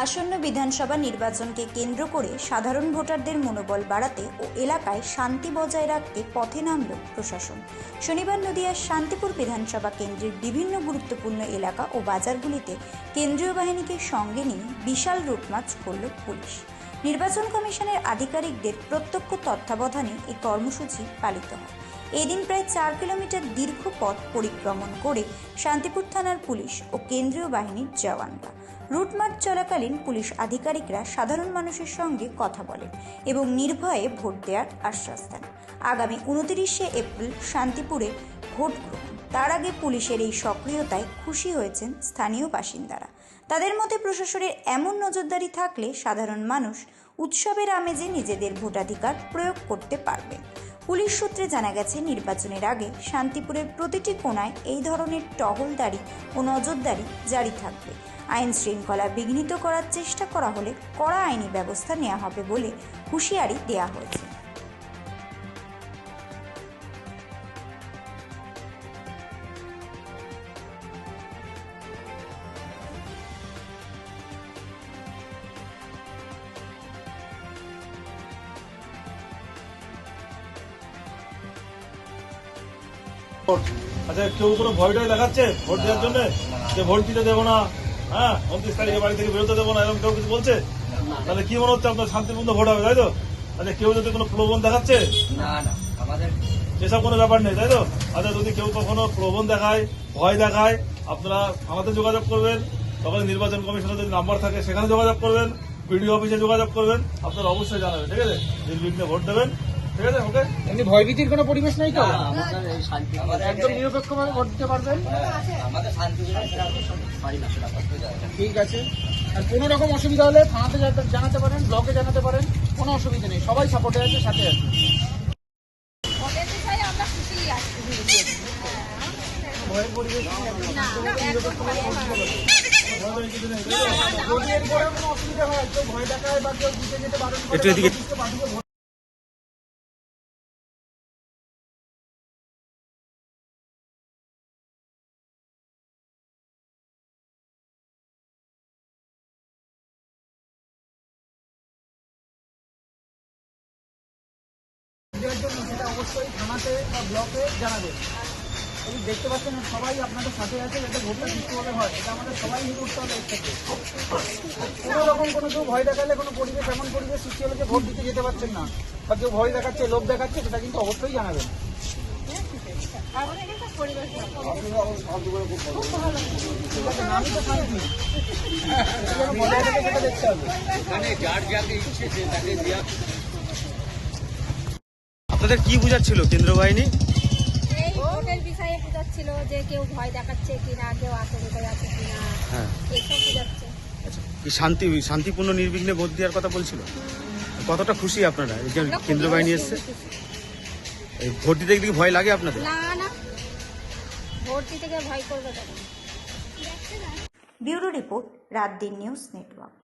আসন্ন বিধানসভা নির্বাচনকে কেন্দ্র করে সাধারণ ভোটারদের মনোবল বাড়াতে ও এলাকায় শান্তি বজায় রাখতে পথে নামল প্রশাসন। শনিবার নদিয়ার শান্তিপুর বিধানসভা কেন্দ্রের বিভিন্ন গুরুত্বপূর্ণ এলাকা ও বাজারগুলিতে কেন্দ্রীয় বাহিনীকে সঙ্গে নিয়ে বিশাল রুটমার্চ করল পুলিশ। নির্বাচন কমিশনের আধিকারিকদের প্রত্যক্ষ তত্ত্বাবধানে এই কর্মসূচি পালিত হয়। এদিন প্রায় 4 কিলোমিটার দীর্ঘ পথ পরিক্রমণ করে শান্তিপুর থানার পুলিশ ও কেন্দ্রীয় বাহিনীর জওয়ানরা রুটমার্চ চলাকালীন পুলিশ আধিকারিকরা সাধারণ মানুষের সঙ্গে কথা বলেন এবং নির্ভয়ে ভোট দেওয়ার আশ্বাস দেন। আগামী 29শে এপ্রিল শান্তিপুরে ভোট গ্রহণ। তার আগে পুলিশের এই সক্রিয়তায় খুশি হয়েছেন স্থানীয় বাসিন্দারা। তাদের মধ্যে প্রশাসনের এমন নজরদারি থাকলে সাধারণ মানুষ উৎসবের আমেজে নিজেদের ভোটাধিকার প্রয়োগ করতে পারবেন। পুলিশ সূত্রে জানা গেছে, নির্বাচনের আগে শান্তিপুরের প্রতিটি কোণায় এই ধরনের টহলদারি ও নজরদারি জারি থাকবে। আইন শৃঙ্খলা বিঘ্নিত করার চেষ্টা করা হলে কড়া আইনি ব্যবস্থা নেওয়া হবে বলে হুঁশিয়ারি দেওয়া হয়েছে। আচ্ছা, কেউ কোনো ভয়টাই দেখাচ্ছে ভোট দেওয়ার জন্য যে ভোট দিতে দেবো না, 29 তারিখে বাড়ি থেকে বেরোতে দেবো না, এরকম কেউ কিছু বলছে? তাহলে কি মনে হচ্ছে আপনার শান্তিপূর্ণ ভোট হবে, তাই তো? আচ্ছা, কেউ যদি কোনো প্রলোভন দেখাচ্ছে? এসব কোনো ব্যাপার নেই, তাই তো? আচ্ছা, যদি কেউ কখনো প্রলোভন দেখায়, ভয় দেখায়, আপনারা আমাদের যোগাযোগ করবেন। তখন নির্বাচন কমিশনের যদি নাম্বার থাকে সেখানে যোগাযোগ করবেন, বিডিও অফিসে যোগাযোগ করবেন। আপনারা অবশ্যই জানাবেন, ঠিক আছে? নির্বিঘ্নে ভোট দেবেন, ঠিক আছে? ওকে। এমনি ভয়ভীতির কোনো পরিবেশ নেই তো? একদম নিরপেক্ষভাবে ভোট দিতে পারবেন? ঠিক আছে। আর কোনো রকম অসুবিধা হলে থানাতে জানাতে পারেন, ব্লকে জানাতে পারেন, কোনো অসুবিধা নেই। সবাই সাপোর্টে আছে, সাথে আছে। ভয়ের পরিবেশ যদি এরপরে কোনো অসুবিধা হয়, কেউ ভয় দেখায় বা কেউ দিতে যেতে বারণ করে, দেওয়ার জন্য সেটা অবশ্যই থানাতে বা ব্লকে জানাবেন। এই দেখতে পাচ্ছেন সবাই আপনাদের সাথে আছে, যাতে ভোটটা সুষ্ঠুভাবে হয়, এটা আমাদের সবাই মিলে করতে হবে। কোনো রকম কোনো কেউ ভয় দেখালে কোনো পরিবেশ এমন পরিবেশ সৃষ্টি হলে যে ভোট দিতে যেতে পারছেন না বা কেউ ভয় দেখাচ্ছে, লোভ দেখাচ্ছে, সেটা কিন্তু অবশ্যই জানাবেন। আমি তো শান্তি বজায় থাকে, সেটা দেখতে হবে। আপনাদের কি বুঝাচ্ছিল কেন্দ্র বাহিনী? এই ভোটের বিষয়ে বুঝাচ্ছিল যে কেউ ভয় দেখাচ্ছে কিনা, কেউ আতঙ্ক আছে কিনা, এইসব বুঝাচ্ছে। আচ্ছা, কি শান্তিপূর্ণ নির্বিঘ্নে ভোট দেওয়ার কথা বলছিল? কতটা খুশি আপনারা এই যে কেন্দ্র বাহিনী এসছে? এই ভোট দিতে গেলে কি ভয় লাগে আপনাদের? না না, ভোট দিতে গিয়ে ভয় করবে কেন? ব্যুরো রিপোর্ট, রাত দিন নিউজ নেটওয়ার্ক।